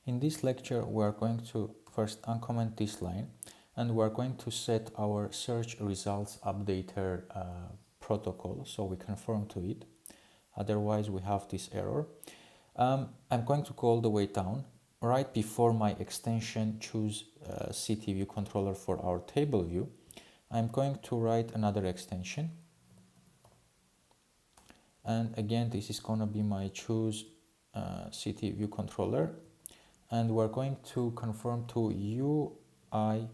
In this lecture, we are going to first uncomment this line, and we are going to set our search results updater protocol so we conform to it. Otherwise, we have this error. I'm going to go all the way down. Right before my extension choose CT view controller for our table view, I'm going to write another extension. And again, this is going to be my choose CT view controller. And we're going to conform to UI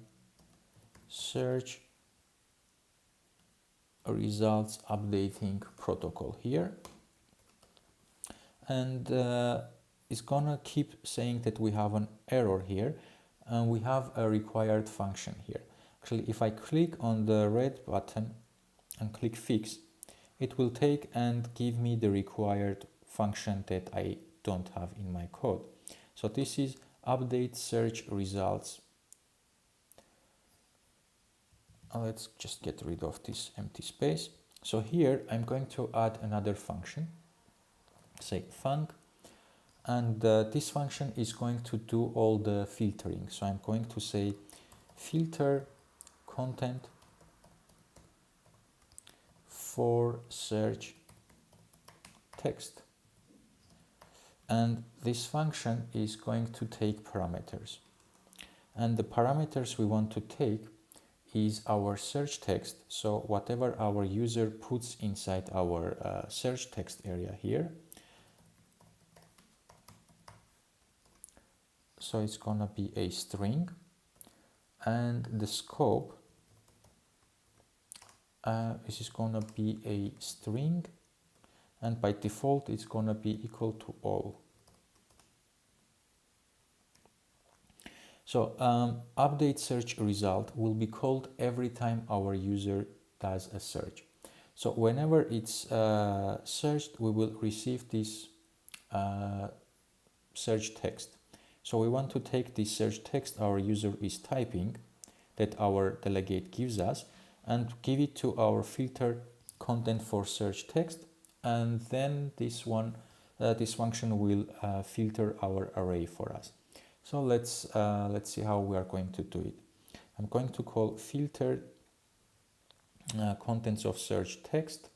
search results updating protocol here. And it's gonna keep saying that we have an error here and we have a required function here. Actually, if I click on the red button and click fix, it will take and give me the required function that I don't have in my code. So this is update search results. Let's just get rid of this empty space. So here I'm going to add another function, say func, and this function is going to do all the filtering. So I'm going to say filter content for search text. And this function is going to take parameters. And the parameters we want to take is our search text. So whatever our user puts inside our search text area here. So it's gonna be a string, and the scope this is gonna be a string, and by default it's gonna be equal to all. So update search result will be called every time our user does a search. So whenever it's searched, we will receive this search text. So we want to take this search text our user is typing that our delegate gives us and give it to our filter content for search text, and then this function will filter our array for us. So let's see how we are going to do it. I'm going to call filter contents of search text,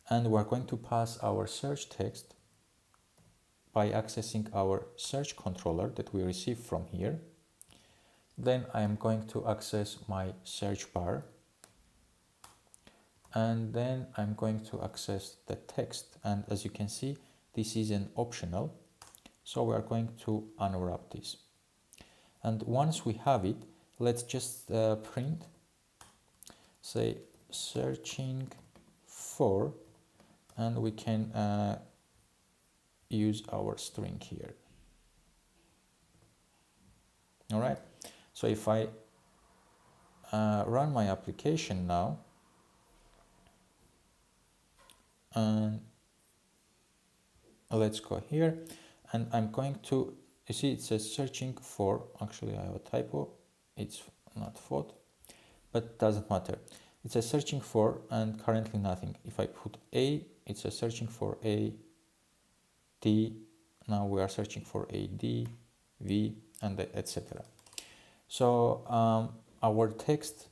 and we're going to pass our search text by accessing our search controller that we receive from here. Then I am going to access my search bar, and then I'm going to access the text, and as you can see, this is an optional, so we are going to unwrap this. And once we have it, let's just print, say searching for, and we can use our string here. All right, so if I run my application now, and let's go here, and I'm going to, you see it says searching for, actually I have a typo, it's not for, but doesn't matter. It says searching for and currently nothing. If I put A, it says searching for A, D, now we are searching for A, D, V, and etc. So our text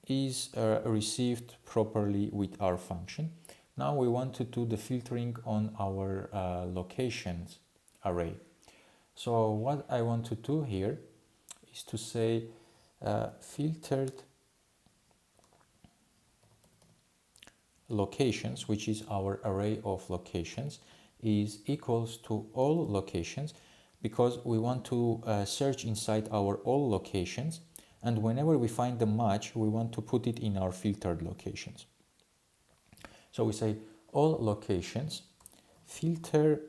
is received properly with our function. Now we want to do the filtering on our locations array. So what I want to do here is to say filtered locations, which is our array of locations, is equals to all locations, because we want to search inside our all locations, and whenever we find the match, we want to put it in our filtered locations. So we say all locations filter,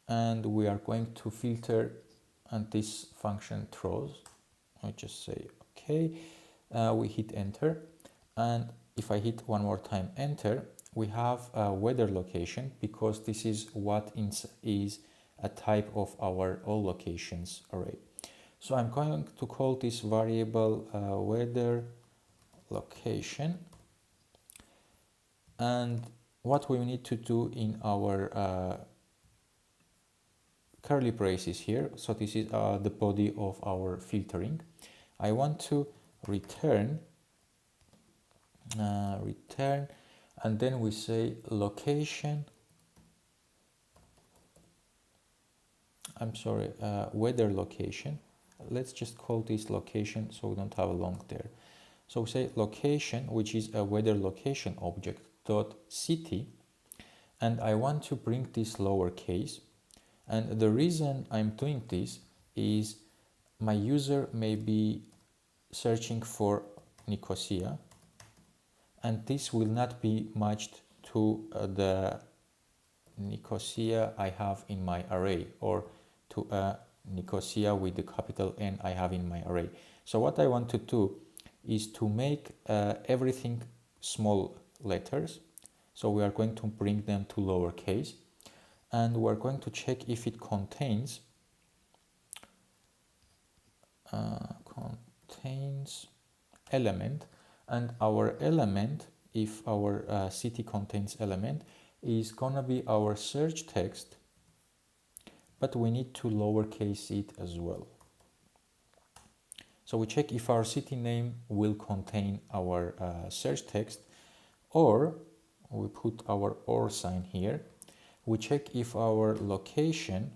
and we are going to filter, and this function throws. I just say okay, we hit enter, and if I hit one more time enter, we have a weather location, because this is what is a type of our all locations array. So I'm going to call this variable weather location, and what we need to do in our curly braces here. So this is the body of our filtering. I want to return, and then we say location, weather location. Let's just call this location so we don't have a long there. So we say location, which is a weather location object dot city, and I want to bring this lowercase. And the reason I'm doing this is my user may be searching for Nicosia, and this will not be matched to the Nicosia I have in my array, or to a Nicosia with the capital N I have in my array. So what I want to do is to make everything small letters. So we are going to bring them to lowercase, and we're going to check if it contains element, and our element, if our city contains element, is gonna be our search text, but we need to lowercase it as well. So we check if our city name will contain our search text, or we put our or sign here. We check if our location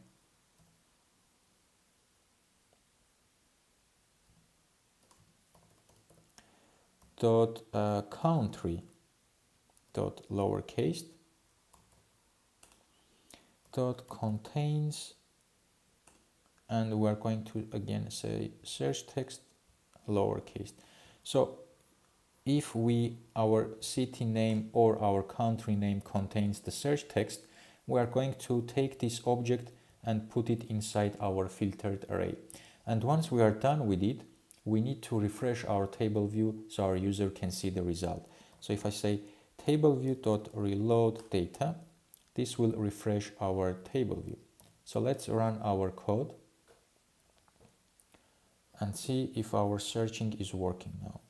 dot country dot lowercase dot contains, and we're going to again say search text lowercase. So if our city name or our country name contains the search text, we are going to take this object and put it inside our filtered array. And once we are done with it, we need to refresh our table view so our user can see the result. So if I say table view.reload data, this will refresh our table view. So let's run our code and see if our searching is working now.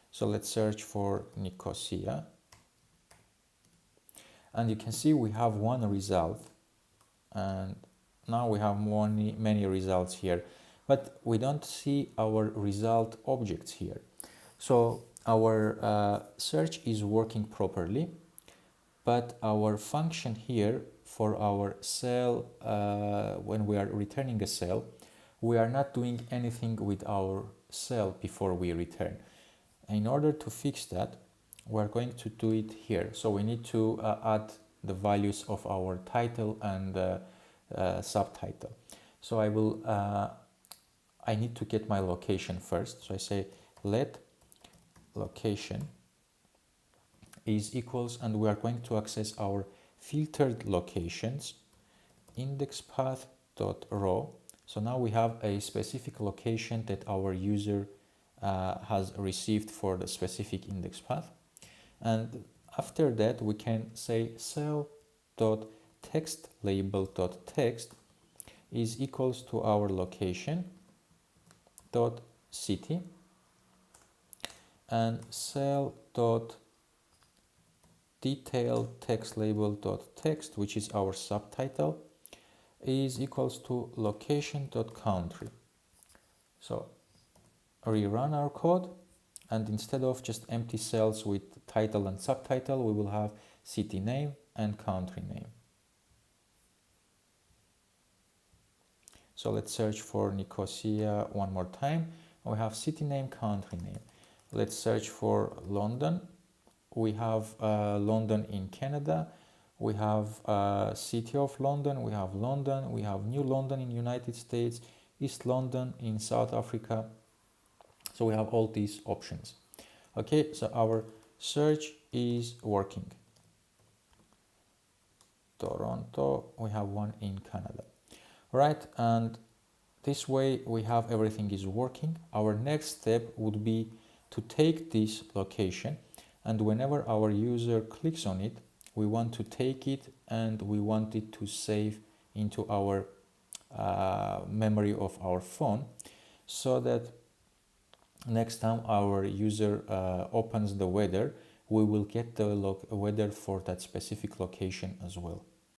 So let's search for Nicosia, and you can see we have one result, and now we have many results here, but we don't see our result objects here. So our search is working properly, but our function here for our cell, when we are returning a cell, we are not doing anything with our cell before we return. In order to fix that, we're going to do it here. So we need to add the values of our title and subtitle. So I need to get my location first. So I say let location is equals, and we are going to access our filtered locations index path dot row. So now we have a specific location that our user has received for the specific index path, and after that we can say cell dot text label dot text is equals to our location dot city, and cell dot detail text label dot text, which is our subtitle, is equals to location dot country. So rerun our code, and instead of just empty cells with title and subtitle, we will have city name and country name. So let's search for Nicosia one more time. We have city name, country name. Let's search for London. We have London in Canada. We have City of London. We have London. We have New London in United States. East London in South Africa. So we have all these options. Okay, so our search is working. Toronto, we have one in Canada. Right, and this way we have everything is working. Our next step would be to take this location, and whenever our user clicks on it, we want to take it and we want it to save into our memory of our phone, so that next time our user opens the weather, we will get the weather for that specific location as well.